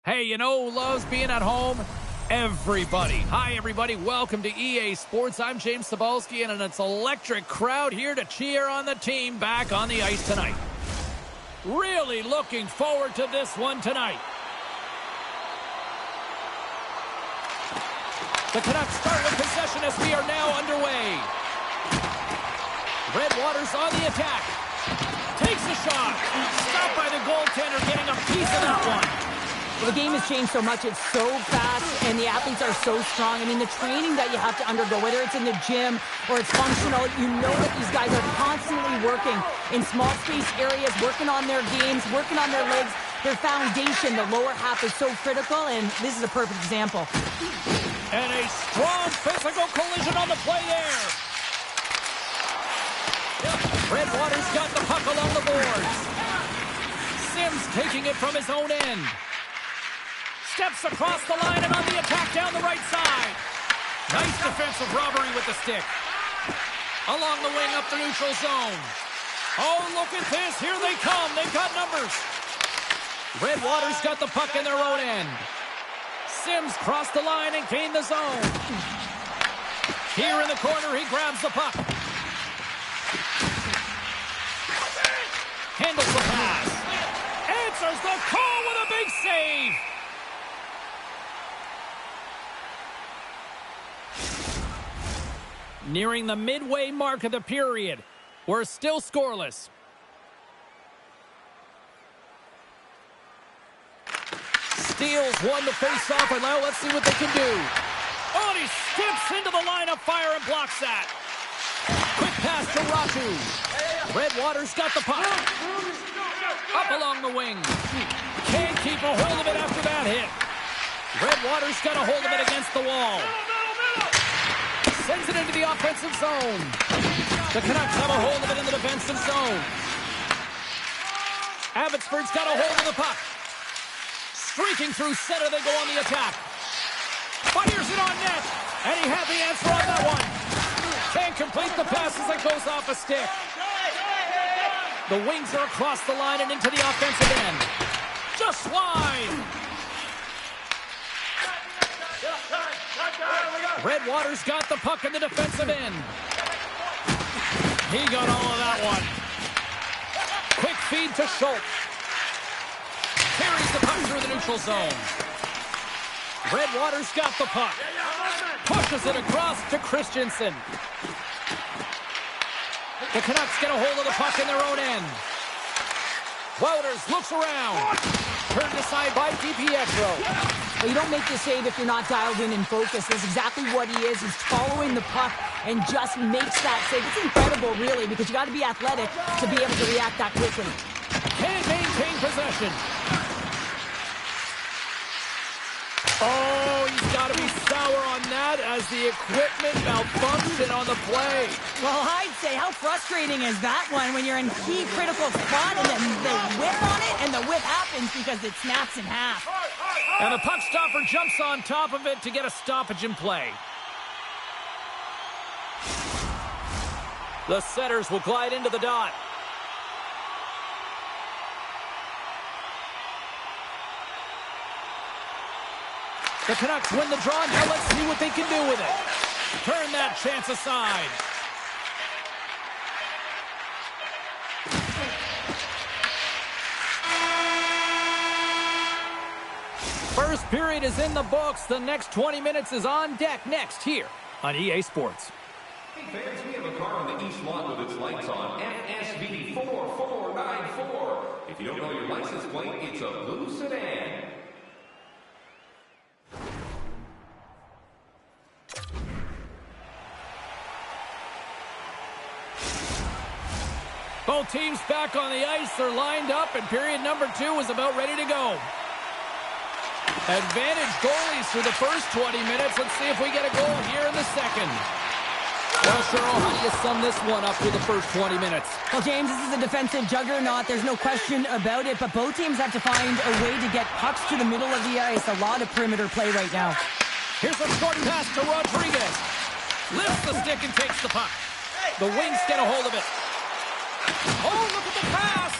Hey, you know who loves being at home? Everybody. Hi, everybody. Welcome to EA Sports. I'm James Cebulski, and it's an electric crowd here to cheer on the team back on the ice tonight. Really looking forward to this one tonight. The Canucks start with possession as we are now underway. Redwater's on the attack. Takes a shot. Stopped by the goaltender, getting a piece of that one. Well, the game has changed so much. It's so fast, and the athletes are so strong. I mean, the training that you have to undergo, whether it's in the gym or it's functional, you know that these guys are constantly working in small space areas, working on their games, working on their legs. Their foundation, the lower half, is so critical, and this is a perfect example. And a strong physical collision on the play there. Redwater's got the puck along the boards. Sims taking it from his own end. Steps across the line and on the attack down the right side. Nice defensive robbery with the stick. Along the wing up the neutral zone. Oh, look at this. Here they come. They've got numbers. Redwater's got the puck in their own end. Sims crossed the line and gained the zone. Here in the corner, he grabs the puck. Handles the pass. Answers the call with a big save. Nearing the midway mark of the period. We're still scoreless. Steals won the face-off, and now let's see what they can do. Oh, and he skips into the line of fire and blocks that. Quick pass to Ratu. Redwater's got the puck. Up along the wing. Can't keep a hold of it after that hit. Redwater's got a hold of it against the wall. Sends it into the offensive zone. The Canucks have a hold of it in the defensive zone. Abbotsford's got a hold of the puck. Streaking through center, they go on the attack. Fires it on net, and he had the answer on that one. Can't complete the pass as it goes off a stick. The wings are across the line and into the offensive end. Just wide. Redwater's got the puck in the defensive end. He got all of that one. Quick feed to Schultz. Carries the puck through the neutral zone. Redwater's got the puck. Pushes it across to Christensen. The Canucks get a hold of the puck in their own end. Wouters looks around. Turned aside by DiPietro. Well, you don't make the save if you're not dialed in and focused. That's exactly what he is. He's following the puck and just makes that save. It's incredible, really, because you got to be athletic to be able to react that quickly. Can't maintain possession. Oh, he's got to be sour on that as the equipment malfunctioned on the play. Well, I'd say, how frustrating is that one when you're in key critical spot and then they whip on it and the whip happens because it snaps in half. And the puck stopper jumps on top of it to get a stoppage in play. The setters will glide into the dot. The Canucks win the draw. Now let's see what they can do with it. Turn that chance aside. First period is in the books. The next 20 minutes is on deck next here on EA Sports. Hey fans, we have a car on the east lot with its lights on. FSB 4494. If you don't know your license plate, it's a blue sedan. Both teams back on the ice. They're lined up, and period number 2 is about ready to go. Advantage goalies for the first 20 minutes. Let's see if we get a goal here in the second. Well, Cheryl, how do you sum this one up for the first 20 minutes? Well, James, this is a defensive juggernaut. There's no question about it, but both teams have to find a way to get pucks to the middle of the ice. A lot of perimeter play right now. Here's a short pass to Rodriguez. Lifts the stick and takes the puck. The wings get a hold of it. Oh, look at the pass!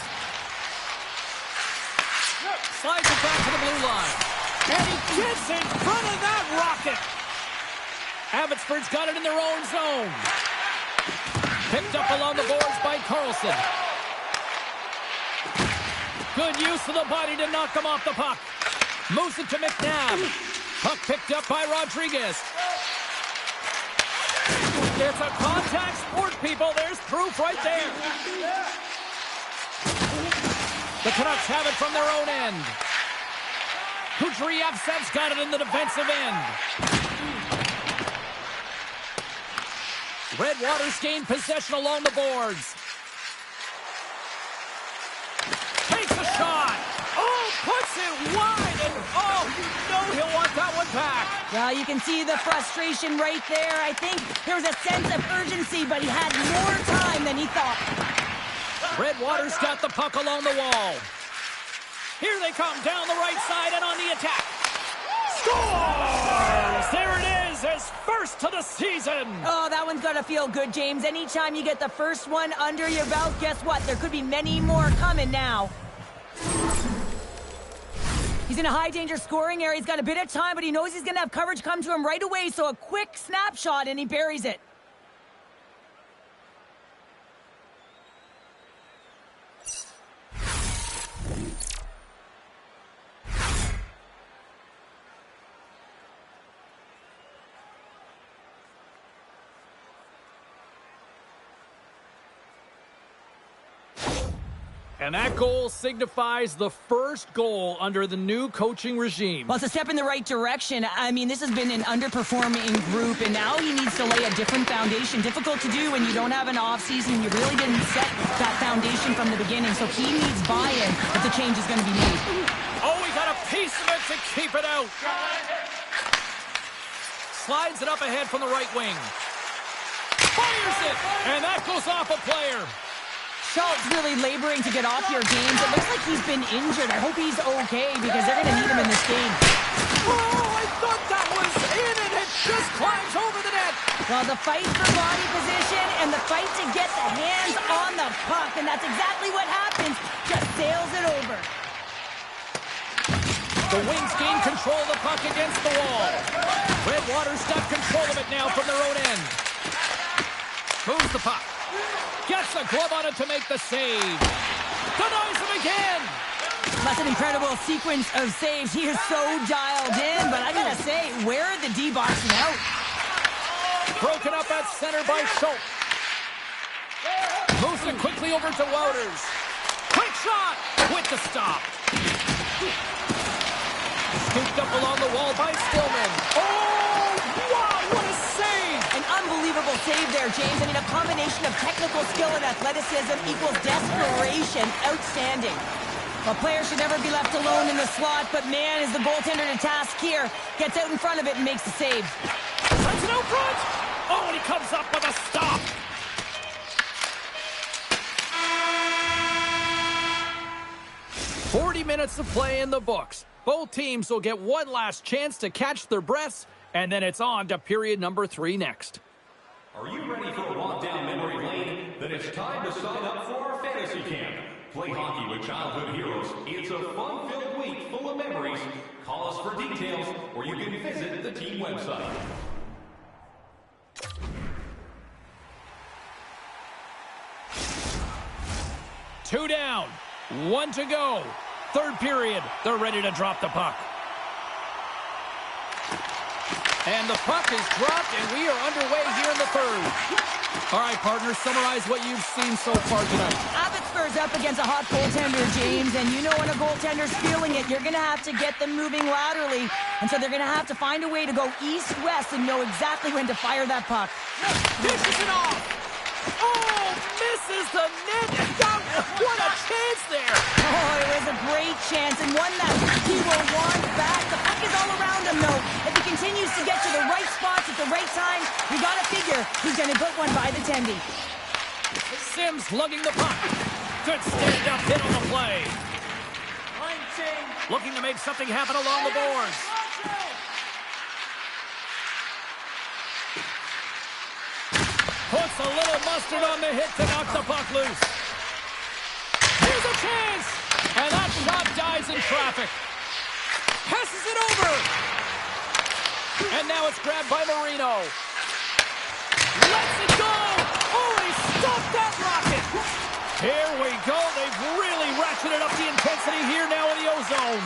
slides it back to the blue line. And he gets in front of that rocket. Abbotsford's got it in their own zone. Picked up along the boards by Carlson. Good use of the body to knock them off the puck. Moves it to McNabb. Puck picked up by Rodriguez. It's a contact sport, people. There's proof right there. The Canucks have it from their own end. Kudryavtsev's got it in the defensive end. Red Waters gained possession along the boards. Takes a shot. Oh, puts it wide. And oh, you know he'll want that one back. Well, you can see the frustration right there. I think there was a sense of urgency, but he had more time than he thought. Red Waters got the puck along the wall. Here they come down the right side and on the attack. Scores! There it is, his first to the season. Oh, that one's got to feel good, James. Anytime you get the first one under your belt, guess what? There could be many more coming now. He's in a high-danger scoring area. He's got a bit of time, but he knows he's going to have coverage come to him right away, so a quick snapshot, and he buries it. And that goal signifies the first goal under the new coaching regime. Well, it's a step in the right direction. I mean, this has been an underperforming group, and now he needs to lay a different foundation. Difficult to do when you don't have an offseason. You really didn't set that foundation from the beginning, so he needs buy-in if the change is going to be made. Oh, he got a piece of it to keep it out. Slides it up ahead from the right wing. Fires it, and that goes off a player. Schultz really laboring to get off your games. It looks like he's been injured. I hope he's okay because they're going to need him in this game. Oh, I thought that was in and it just climbs over the net. Well, the fight for body position and the fight to get the hands on the puck, and that's exactly what happens. Just sails it over. The Wings gain control of the puck against the wall. Red Waters got control of it now from their own end. Moves the puck. Gets a glove on it to make the save. Denies him again. That's an incredible sequence of saves. He is so dialed in, but I gotta say, where are the D-boxing out? Broken up at center by Schultz. Moves it quickly over to Wouters. Quick shot with the stop. Scooped up along the wall by Stillman. Oh, wow, what a save! An unbelievable save there, James. I mean, a combination of technical skill and athleticism equals desperation. Outstanding. A player should never be left alone in the slot, but man, is the goaltender to task here. Gets out in front of it and makes the save. Sends it out front! Oh, and he comes up with a stop. "40 minutes of play in the books. Both teams will get one last chance to catch their breaths, and then it's on to period number 3 next. Are you ready for a walk down memory lane? Then it's time to sign up for our fantasy camp. Play hockey with childhood heroes. It's a fun-filled week full of memories. Call us for details, or you can visit the team website. Two down, 1 to go. Third period, they're ready to drop the puck. And the puck is dropped, and we are underway here in the third. All right, partners, summarize what you've seen so far tonight. Abbotsford's up against a hot goaltender, James, and you know when a goaltender's feeling it, you're going to have to get them moving laterally, and so they're going to have to find a way to go east-west and know exactly when to fire that puck. Dishes it off. Oh, misses the net. What a chance there. Oh, it was a great chance, and one that he will want back. The puck is all around him, though. If he continues to get to the right spots at the right time, you got to figure he's going to put one by the tendy. Sims lugging the puck. Good stand-up hit on the play. Looking to make something happen along the boards. Puts a little mustard on the hit to knock the puck loose. Here's a chance! And that shot dies in traffic. traffic. Passes it over. And now it's grabbed by Marino. Lets it go. Oh, he stopped that rocket. Here we go. They've really ratcheted up the intensity here now in the O-Zone.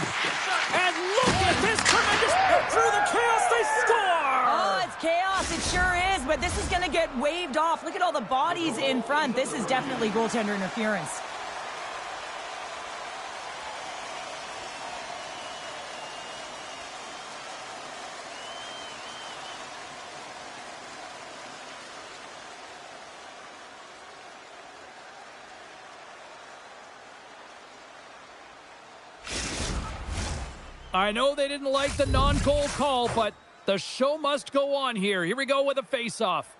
And look at this tremendous... Through the chaos, they score! Oh, it's chaos. It sure is. But this is going to get waved off. Look at all the bodies in front. This is definitely goaltender interference. I know they didn't like the non-goal call, but the show must go on here. Here we go with a face-off.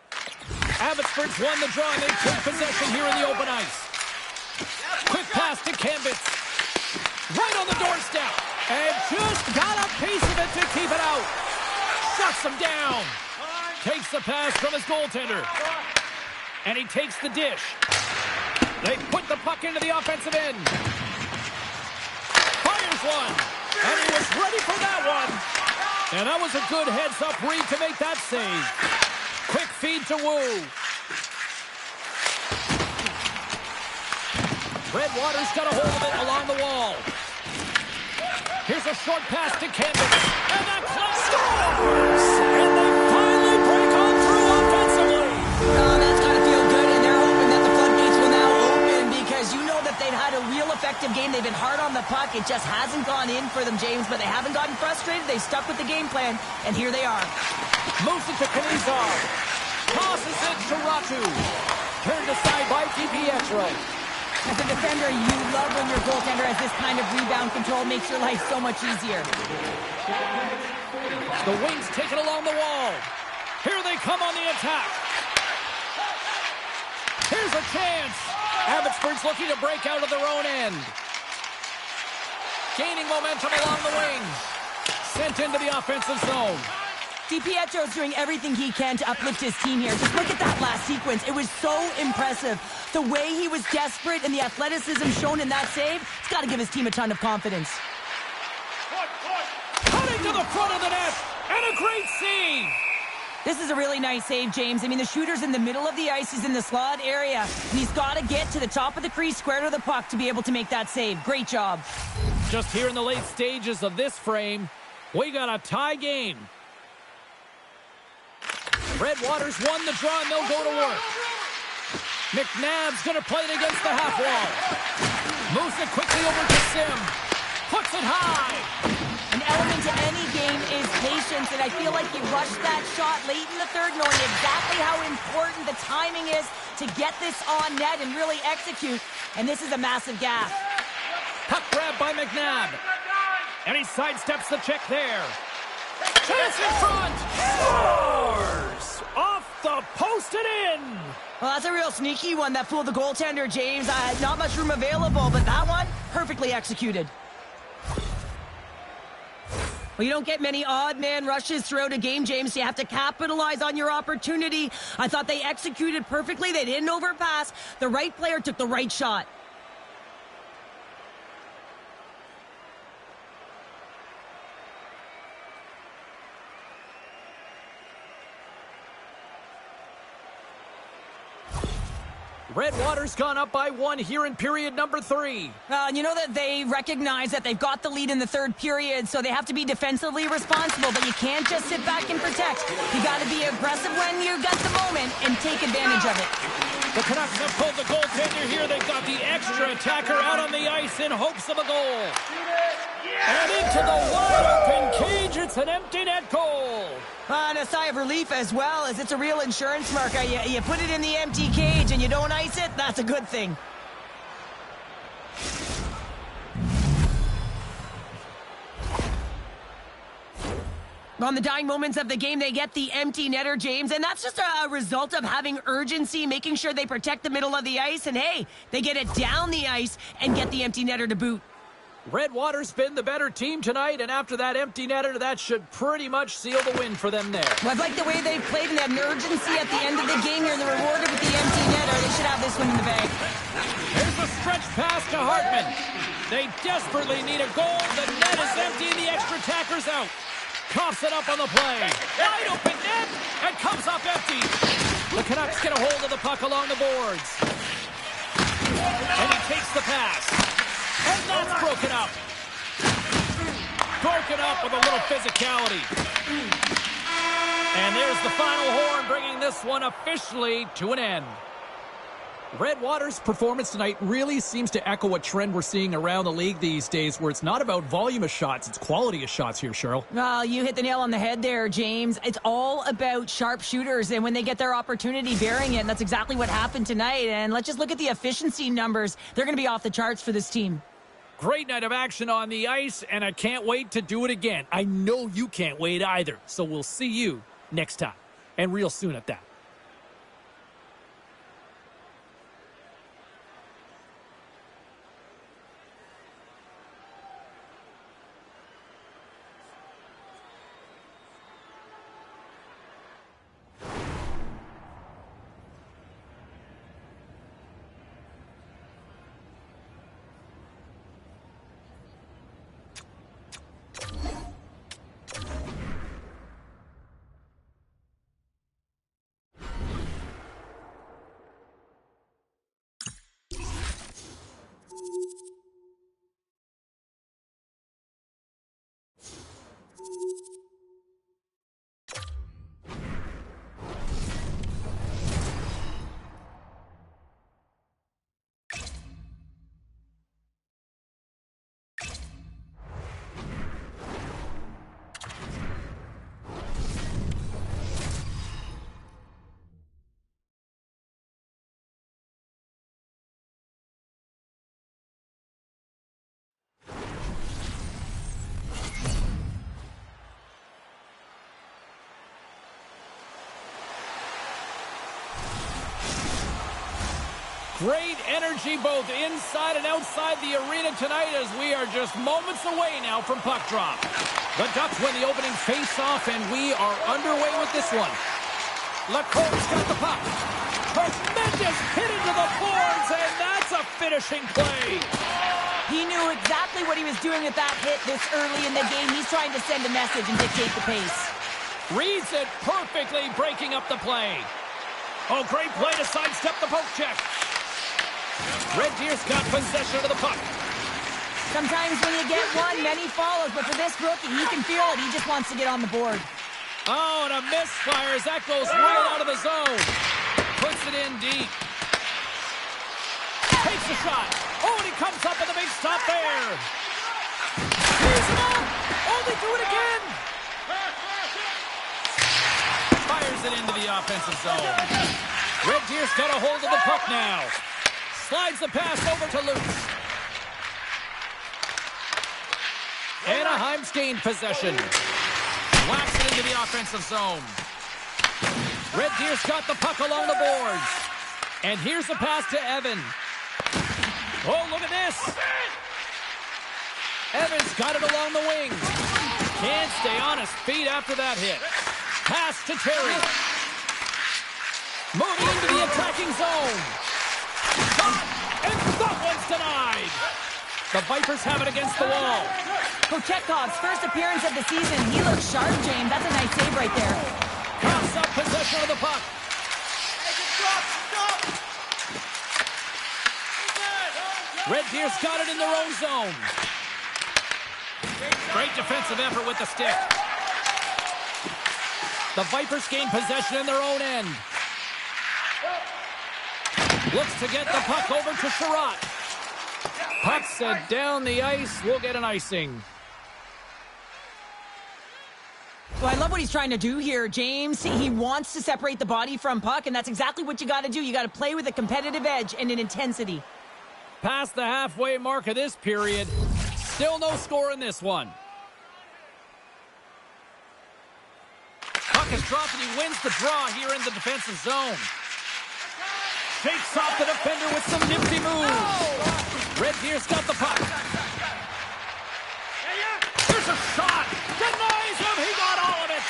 Abbotsford's won the draw, and they take possession here in the open ice. Quick pass to Kambitz. Right on the doorstep. And just got a piece of it to keep it out. Shuts him down. Takes the pass from his goaltender. And he takes the dish. They put the puck into the offensive end. Fires one. And he was ready for that one. And that was a good heads-up read to make that save. Quick feed to Wu. Redwater's got a hold of it along the wall. Here's a short pass to Kambitz. And that club scores! And they finally break on through offensively. Oh, that's got to feel good, and they're hoping that the floodgates will now open because you know that they've had a real effective game. They've been hard on the puck. It just hasn't gone in for them, James, but they haven't gotten frustrated. They stuck with the game plan, and here they are. Moves it to Knizar. Tosses it to Ratu. Turned aside by DiPietro. As a defender, you love when your goaltender has this kind of rebound control. Makes your life so much easier. The Wings take it along the wall. Here they come on the attack. Here's a chance. Abbotsford's looking to break out of their own end. Gaining momentum along the wing. Sent into the offensive zone. DiPietro's doing everything he can to uplift his team here. Just look at that last sequence. It was so impressive. The way he was desperate and the athleticism shown in that save, it's got to give his team a ton of confidence. Cutting to the front of the net. And a great save. This is a really nice save, James. I mean, the shooter's in the middle of the ice. He's in the slot area. And he's got to get to the top of the crease, square to the puck, to be able to make that save. Great job. Just here in the late stages of this frame, we got a tie game. Redwater's won the draw, and they'll go to work. McNabb's going to play it against the half wall. Moves it quickly over to Sim. Puts it high. An element to any game is patience, and I feel like he rushed that shot late in the third, knowing exactly how important the timing is to get this on net and really execute, and this is a massive gap. Puck grab by McNabb. And he sidesteps the check there. Chance in front. Scores! Off the post and in. Well, that's a real sneaky one that fooled the goaltender, James. Not much room available, but that one, perfectly executed. Well, you don't get many odd man rushes throughout a game, James. You have to capitalize on your opportunity. I thought they executed perfectly. They didn't overpass. The right player took the right shot. Redwater's gone up by one here in period number 3. You know that they recognize that they've got the lead in the third period, so they have to be defensively responsible, but you can't just sit back and protect. You got to be aggressive when you got the moment and take advantage of it. The Canucks have pulled the goaltender here. They've got the extra attacker out on the ice in hopes of a goal. And into the wide-open cage, it's an empty net goal. And a sigh of relief as well, as it's a real insurance marker. You put it in the empty cage and you don't ice it, that's a good thing. On the dying moments of the game, they get the empty netter, James, and that's just a result of having urgency, making sure they protect the middle of the ice, and hey, they get it down the ice and get the empty netter to boot. Redwater's been the better team tonight, and after that empty netter, that should pretty much seal the win for them there. Well, I like the way they've played and that urgency at the end of the game here, and they're rewarded with the empty netter. They should have this one in the bag. Here's the stretch pass to Hartman. They desperately need a goal. The net is empty. The extra attacker's out. Coughs it up on the play. Wide open net. And comes up empty. The Canucks get a hold of the puck along the boards. And he takes the pass. And that's broken up. Broken up with a little physicality. And there's the final horn, bringing this one officially to an end. Redwater's performance tonight really seems to echo a trend we're seeing around the league these days, where it's not about volume of shots, it's quality of shots here, Cheryl. Well, you hit the nail on the head there, James. It's all about sharp shooters, and when they get their opportunity, burying it, and that's exactly what happened tonight. And let's just look at the efficiency numbers. They're going to be off the charts for this team. Great night of action on the ice, and I can't wait to do it again. I know you can't wait either, so we'll see you next time, and real soon at that. Great energy both inside and outside the arena tonight, as we are just moments away now from puck drop. The Ducks win the opening face-off, and we are underway with this one. Lacour's got the puck. Tremendous hit into the boards, and that's a finishing play. He knew exactly what he was doing with that hit this early in the game. He's trying to send a message and dictate the pace. Reads it perfectly, breaking up the play. Oh, great play to sidestep the poke check. Red Deer's got possession of the puck. Sometimes when you get one, many follows, but for this rookie, he can feel it. He just wants to get on the board. Oh, and a misfire as that goes right out of the zone. Puts it in deep. Takes a shot. Oh, and he comes up with a big stop there. Here's it up. Oh, they do it again. Fires it into the offensive zone. Red Deer's got a hold of the puck now. Slides the pass over to Lutz. Anaheim's gained possession. Whacks it into the offensive zone. Red Deer's got the puck along the boards. And here's the pass to Evan. Oh, look at this. Evans got it along the wing. Can't stay on his feet after that hit. Pass to Terry. Moving into the attacking zone. And that one's denied. The Vipers have it against the wall. Kochekhov's first appearance of the season. He looks sharp, James. That's a nice save right there. Coughs up possession of the puck. Red Deer's got it in their own zone. Great defensive effort with the stick. The Vipers gain possession in their own end. Looks to get the puck over to Sherratt. Puck set down the ice. We'll get an icing. Well, I love what he's trying to do here, James. He wants to separate the body from puck, and that's exactly what you got to do. You got to play with a competitive edge and an intensity. Past the halfway mark of this period. Still no score in this one. Puck is dropped, and he wins the draw here in the defensive zone. Shakes off the defender with some nifty moves. Oh! Red Deer's got the puck. There's a shot. Denies him. He got all of it.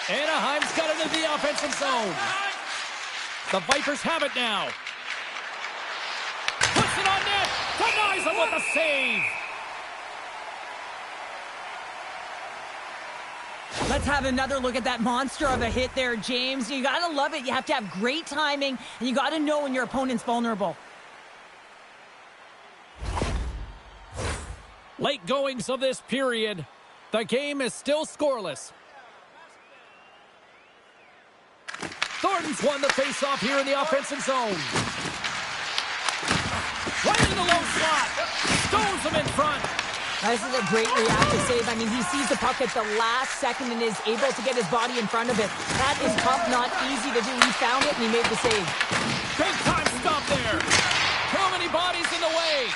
Anaheim's got it in the offensive zone. The Vipers have it now. Scores him with a save. Let's have another look at that monster of a hit there, James. You got to love it. You have to have great timing, and you got to know when your opponent's vulnerable. Late goings of this period. The game is still scoreless. Thornton's won the faceoff here in the offensive zone. Right in the low slot. Stones him in front. This is a great reactive save. I mean, he sees the puck at the last second and is able to get his body in front of it. That is tough, not easy to do. He found it and he made the save. Big time stop there. Too many bodies in the way.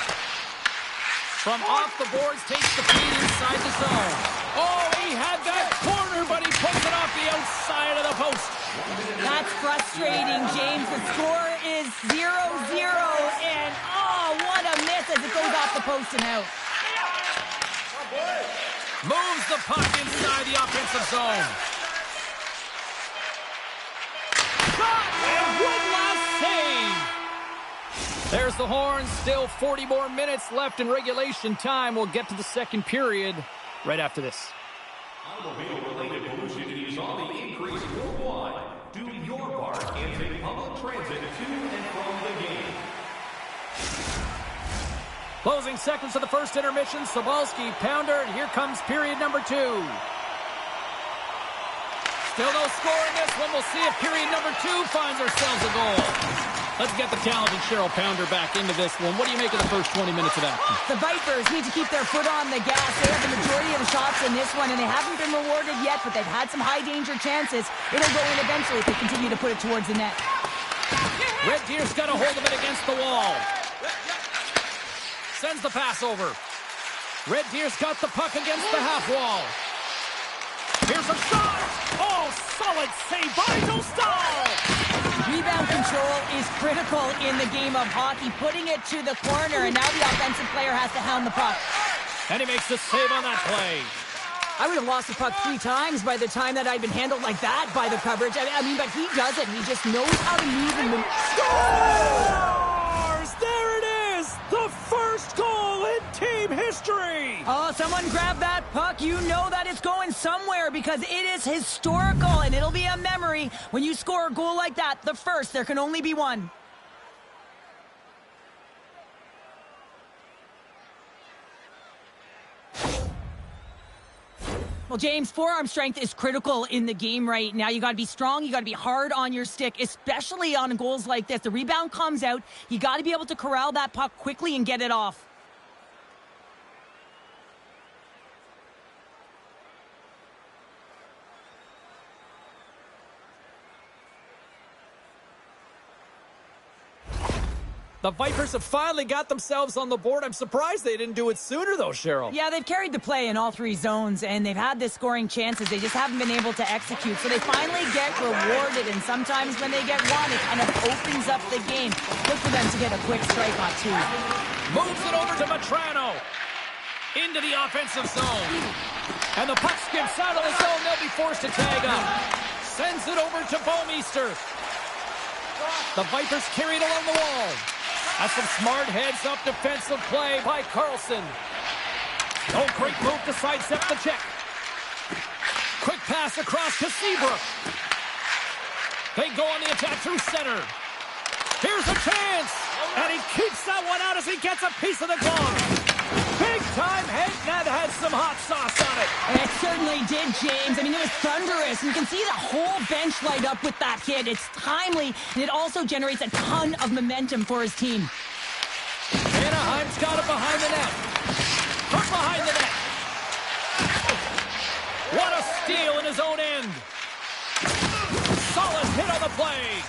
From off the boards, takes the feed inside the zone. Oh, he had that corner, but he puts it off the outside of the post. That's frustrating, James. The score is 0-0, and oh, what a miss as it goes off the post and out. Moves the puck inside the offensive zone. Shot! And one last save. There's the horn. Still 40 more minutes left in regulation time. We'll get to the second period right after this. Automobile-related pollution is on the increase worldwide. Do your part and take public transit to and from the game. Closing seconds of the first intermission. Sobalski, Pounder, and here comes period number 2. Still no score in this one. We'll see if period number 2 finds ourselves a goal. Let's get the talented Cheryl Pounder back into this one. What do you make of the first 20 minutes of action? The Vipers need to keep their foot on the gas. They have the majority of the shots in this one, and they haven't been rewarded yet, but they've had some high-danger chances. It'll go in eventually if they continue to put it towards the net. Red Deer's got a hold of it against the wall. Sends the pass over. Red Deer's got the puck against the half wall. Here's a shot. Oh, solid save by Dostal. Rebound control is critical in the game of hockey. Putting it to the corner, and now the offensive player has to hound the puck. And he makes the save on that play. I would have lost the puck 3 times by the time that I'd been handled like that by the coverage. I mean, but he does it. He just knows how to move and move. Scores! There it is! The first goal in team history! Oh, someone grab that puck. You know that it's going somewhere because it is historical, and it'll be a memory. When you score a goal like that, the first, there can only be one. Well, James, forearm strength is critical in the game right now. You got to be strong. You got to be hard on your stick, especially on goals like this. The rebound comes out. You got to be able to corral that puck quickly and get it off. The Vipers have finally got themselves on the board. I'm surprised they didn't do it sooner, though, Cheryl. Yeah, they've carried the play in all 3 zones, and they've had the scoring chances. They just haven't been able to execute. So they finally get rewarded, and sometimes when they get one, it kind of opens up the game. Look for them to get a quick strike on 2. Moves it over to Matrano. Into the offensive zone. And the puck skips out of the zone. They'll be forced to tag up. Sends it over to Bouwmeester. The Vipers carried along the wall. That's some smart heads-up defensive play by Carlson. Oh, great move to sidestep the check. Quick pass across to Seabrook. They go on the attack through center. Here's a chance. And he keeps that one out as he gets a piece of the glove. Big-time hit. That had some hot sauce on it. It certainly did, James. I mean, it was thunderous. You can see the whole bench light up with that hit. It's timely, and it also generates a ton of momentum for his team. Anaheim's got it behind the net. From behind the net. What a steal in his own end. Solid hit on the play.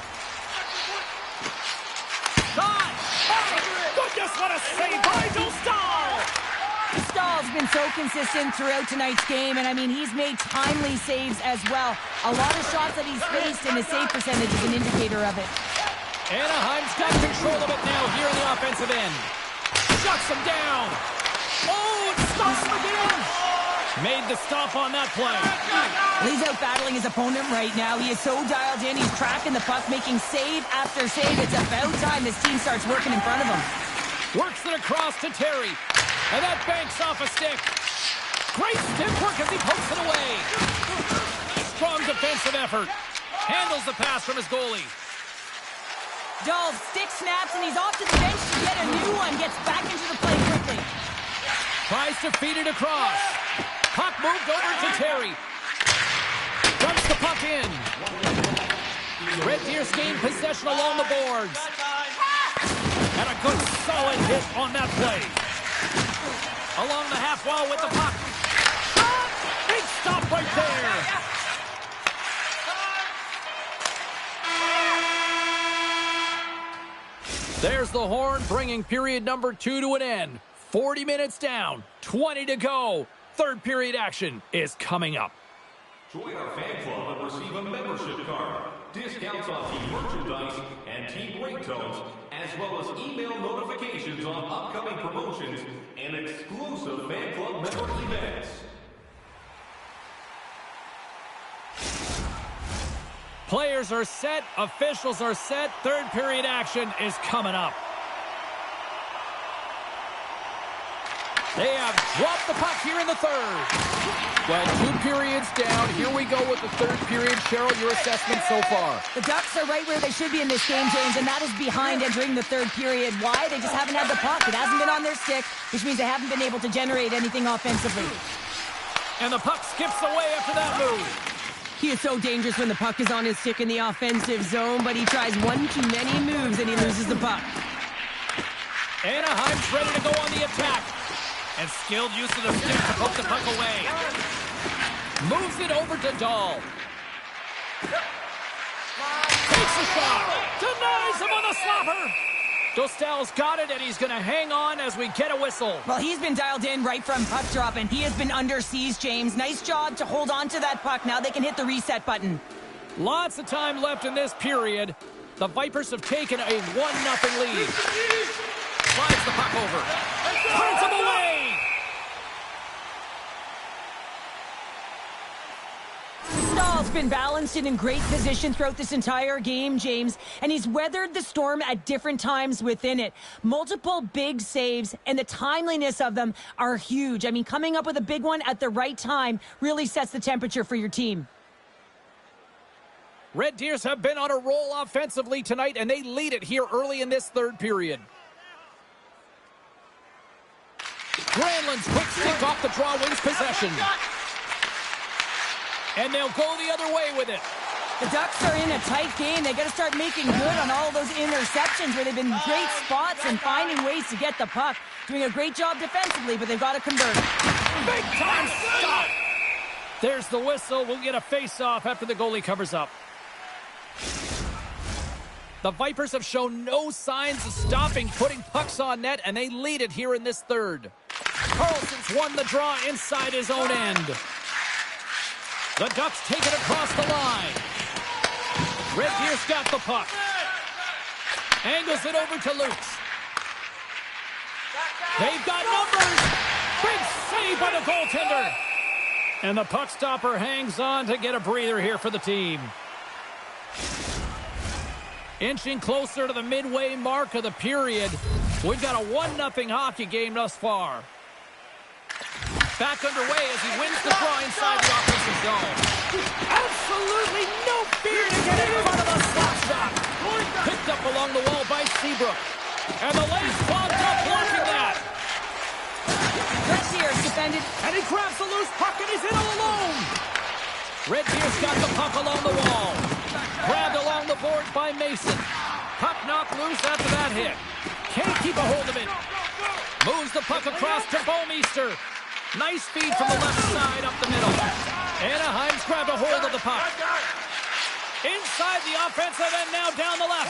Shot. Oh, goodness, what a save by Dostal. Stahl's been so consistent throughout tonight's game, and I mean, he's made timely saves as well. A lot of shots that he's faced, and his save percentage is an indicator of it. Anaheim's got control of it now here in the offensive end. Shuts him down. Oh, it stops him again. Made the stop on that play. He's out battling his opponent right now. He is so dialed in. He's tracking the puck, making save after save. It's about time this team starts working in front of him. Works it across to Terry. And that banks off a stick. Great stick work as he pokes it away. Strong defensive effort. Handles the pass from his goalie. Dahl's stick snaps, and he's off to the bench to get a new one. Gets back into the play quickly. Tries to feed it across. Puck moved over to Terry. Dumps the puck in. Red Deers gain possession along the boards. And a good solid hit on that play. Along the half wall with the puck. Big stop right there. There's the horn, bringing period number 2 to an end. 40 minutes down, 20 to go. Third period action is coming up. Join our fan club and receive a membership card, discounts on team merchandise and team ringtones, as well as email notifications on upcoming promotions and exclusive fan club member events. Players are set, officials are set, third period action is coming up. They have dropped the puck here in the third. Well, 2 periods down. Here we go with the third period. Cheryl, your assessment so far? The Ducks are right where they should be in this game, James, and that is behind entering the third period. Why? They just haven't had the puck. It hasn't been on their stick, which means they haven't been able to generate anything offensively. And the puck skips away after that move. He is so dangerous when the puck is on his stick in the offensive zone, but he tries one too many moves and he loses the puck. Anaheim's ready to go on the attack. And skilled use of the stick to poke the puck away. Moves it over to Dahl. Takes a shot. Denies him on the slapper. Dostal's got it, and he's going to hang on as we get a whistle. Well, he's been dialed in right from puck drop, and he has been under siege, James. Nice job to hold on to that puck. Now they can hit the reset button. Lots of time left in this period. The Vipers have taken a 1-0 lead. Slides the puck over. Turns him away. Stahl's been balanced and in great position throughout this entire game, James, and he's weathered the storm at different times within it. Multiple big saves, and the timeliness of them are huge. I mean, coming up with a big one at the right time really sets the temperature for your team. Red Deers have been on a roll offensively tonight, and they lead it here early in this third period. Granlund's quick stick off the draw wins possession. And they'll go the other way with it. The Ducks are in a tight game. They got to start making good on all of those interceptions where they've been in great spots and finding ways to get the puck. Doing a great job defensively, but they've got to convert. Big time stop. There's the whistle. We'll get a face-off after the goalie covers up. The Vipers have shown no signs of stopping putting pucks on net, and they lead it here in this third. Carlson's won the draw inside his own end. The Ducks take it across the line. Red Deer's got the puck. Angles it over to Lukes. They've got numbers. Big save by the goaltender. And the puck stopper hangs on to get a breather here for the team. Inching closer to the midway mark of the period. We've got a 1-0 hockey game thus far. Back underway as he wins the draw inside the offensive zone. Absolutely no fear to get in front of the slap shot. Picked up along the wall by Seabrook. And the legs clogged up blocking that. Red Deers defended. And he grabs the loose puck and he's in all alone. Red Deers got the puck along the wall. Grabbed along the boards by Mason. Puck knocked loose after that hit. Can't keep a hold of it. Moves the puck across to Bouwmeester. Nice feed from the left side up the middle. Anaheim's grabbed a hold of the puck. Inside the offensive end, now down the left.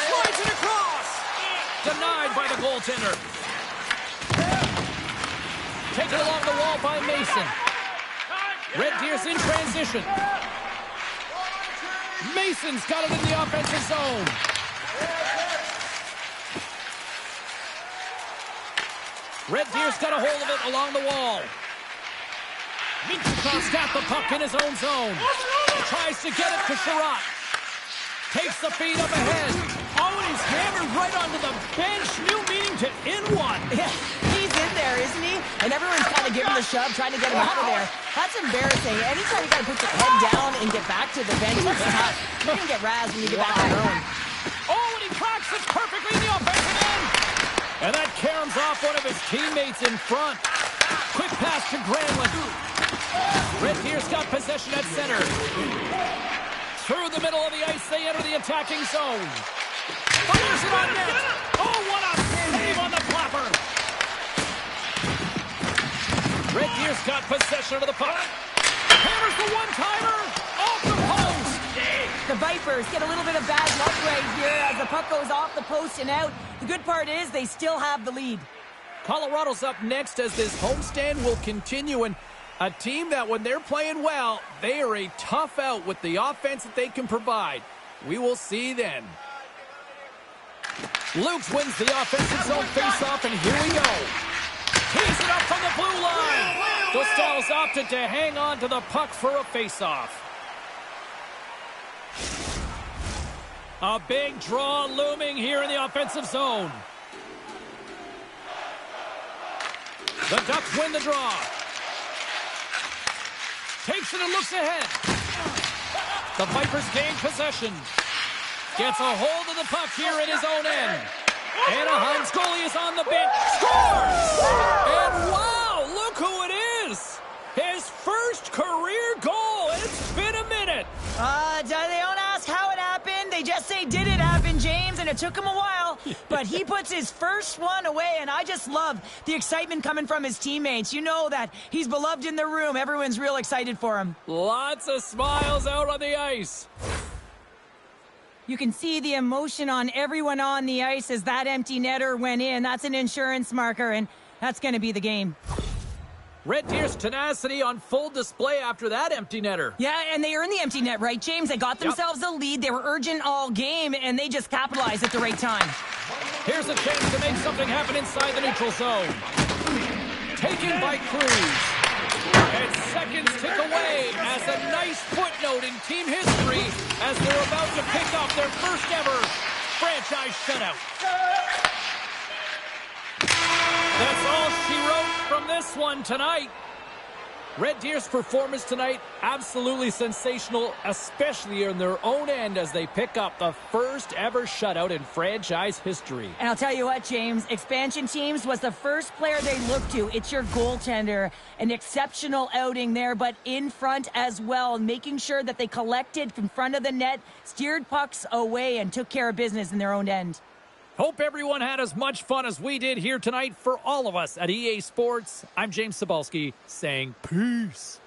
Slides it across. Denied by the goaltender. Taken along the wall by Mason. Red Deers in transition. Mason's got it in the offensive zone. Red Deer's got a hold of it along the wall. Minchukow's got the puck in his own zone. Tries to get it to Sherratt. Takes the feed up ahead. Oh, and he hammered right onto the bench. New meaning to in one. Yeah, he's in there, isn't he? And everyone's kind of giving the shove, trying to get him out of there. That's embarrassing. Anytime you got to put your head down and get back to the bench, that's tough. You're going to get razzed when you get back to your own. Oh, and he cracks it perfectly in the offensive end. And that caroms off one of his teammates in front. Quick pass to Granlund. Red Deer's got possession at center. Through the middle of the ice, they enter the attacking zone. Fires it on net. Oh, what a save on the flapper. Red Deer's got possession of the puck. Hammers the one-timer off the post. The Vipers get a little bit of bad luck right here as the puck goes off the post and out. The good part is they still have the lead. Colorado's up next as this homestand will continue, and a team that when they're playing well, they are a tough out with the offense that they can provide. We will see then. Lukes wins the offensive zone faceoff, and here we go. Tees it up from the blue line. Dostal's opted to hang on to the puck for a faceoff. A big draw looming here in the offensive zone. The Ducks win the draw. Takes it and looks ahead. The Vipers gain possession. Gets a hold of the puck here at his own end. Anaheim's goalie is on the bench. Scores! And wow, look who it is. His first career goal. It's been a minute. They don't ask how it happened. They just say, did it happen, James? And it took him a while. But he puts his first one away, and I just love the excitement coming from his teammates. You know that he's beloved in the room. Everyone's real excited for him. Lots of smiles out on the ice. You can see the emotion on everyone on the ice as that empty netter went in. That's an insurance marker, and that's going to be the game. Red Deer's tenacity on full display after that empty netter. Yeah, and they earned the empty net, right, James? They got themselves a lead. They were urgent all game, and they just capitalized at the right time. Here's a chance to make something happen inside the neutral zone. Taken by Cruz. And seconds tick away as a nice footnote in team history as they're about to pick up their first ever franchise shutout. That's all she wrote from this one tonight. Red Deer's performance tonight, absolutely sensational, especially in their own end as they pick up the first ever shutout in franchise history. And I'll tell you what, James, expansion teams was the first player they looked to. It's your goaltender. An exceptional outing there, but in front as well, making sure that they collected in front of the net, steered pucks away, and took care of business in their own end. Hope everyone had as much fun as we did here tonight. For all of us at EA Sports, I'm James Cybulski saying peace.